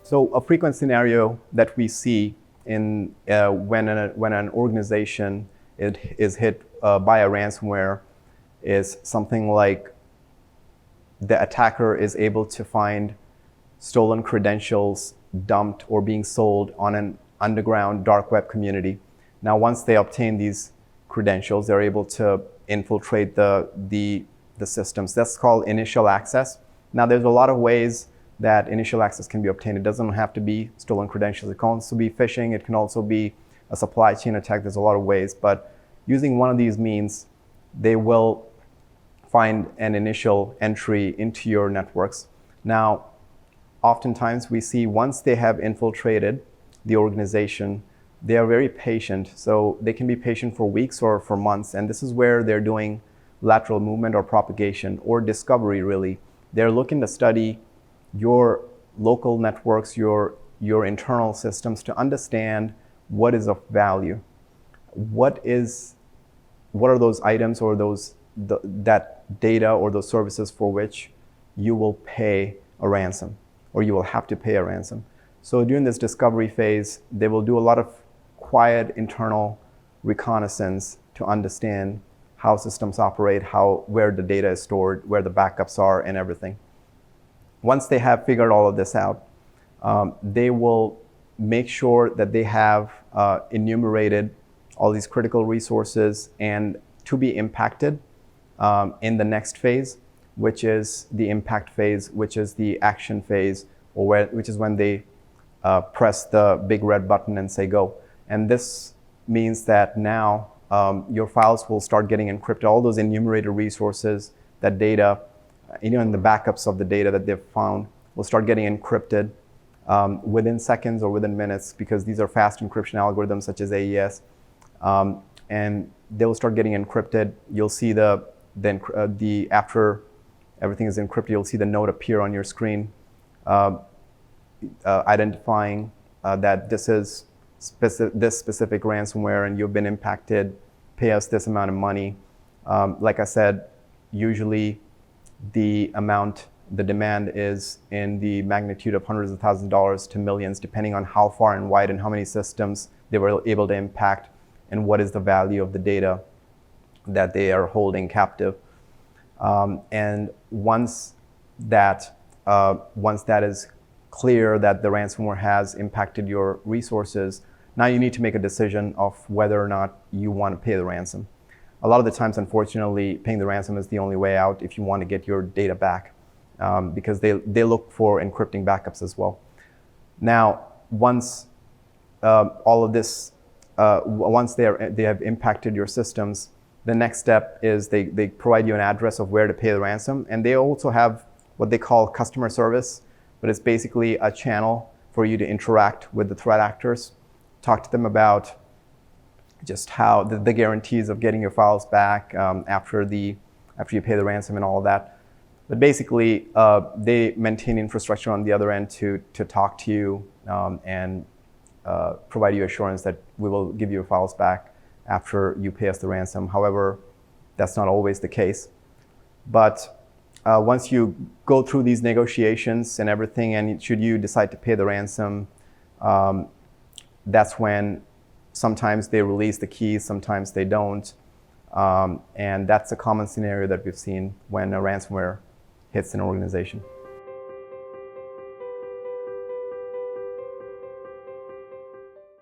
So a frequent scenario that we see in when an organization is hit by a ransomware is something like the attacker is able to find stolen credentials dumped or being sold on an underground dark web community. Now, once they obtain these credentials, they're able to infiltrate the systems. That's called initial access. Now, there's a lot of ways that initial access can be obtained. It doesn't have to be stolen credentials. It can also be phishing. It can also be a supply chain attack. There's a lot of ways. But using one of these means, they will find an initial entry into your networks. Now, oftentimes we see once they have infiltrated the organization, they are very patient. So they can be patient for weeks or for months. And this is where they're doing lateral movement or propagation or discovery, really. They're looking to study your local networks, your internal systems to understand what is of value. What are those items or that data or those services for which you will pay a ransom or you will have to pay a ransom. So during this discovery phase, they will do a lot of quiet internal reconnaissance to understand how systems operate, where the data is stored, where the backups are, and everything. Once they have figured all of this out, they will make sure that they have enumerated all these critical resources and to be impacted in the next phase, which is the impact phase, which is the action phase, which is when they press the big red button and say go. And this means that now your files will start getting encrypted. All those enumerated resources, that data, and the backups of the data that they've found will start getting encrypted within seconds or within minutes, because these are fast encryption algorithms such as AES. And they will start getting encrypted. You'll see after everything is encrypted, you'll see the note appear on your screen, identifying that this is this specific ransomware and you've been impacted, pay us this amount of money. Like I said, usually the demand is in the magnitude of hundreds of thousands of dollars to millions, depending on how far and wide and how many systems they were able to impact and what is the value of the data that they are holding captive. And once that is clear that the ransomware has impacted your resources, now you need to make a decision of whether or not you want to pay the ransom. A lot of the times, unfortunately, paying the ransom is the only way out if you want to get your data back, because they look for encrypting backups as well. Now, once all of this, once they have impacted your systems, the next step is they provide you an address of where to pay the ransom, and they also have what they call customer service, but it's basically a channel for you to interact with the threat actors, talk to them about just how the guarantees of getting your files back after you pay the ransom and all of that. But basically, they maintain infrastructure on the other end to talk to you and provide you assurance that we will give you your files back after you pay us the ransom. However, that's not always the case. But once you go through these negotiations and everything, and should you decide to pay the ransom, that's when sometimes they release the keys, sometimes they don't. And that's a common scenario that we've seen when a ransomware hits an organization.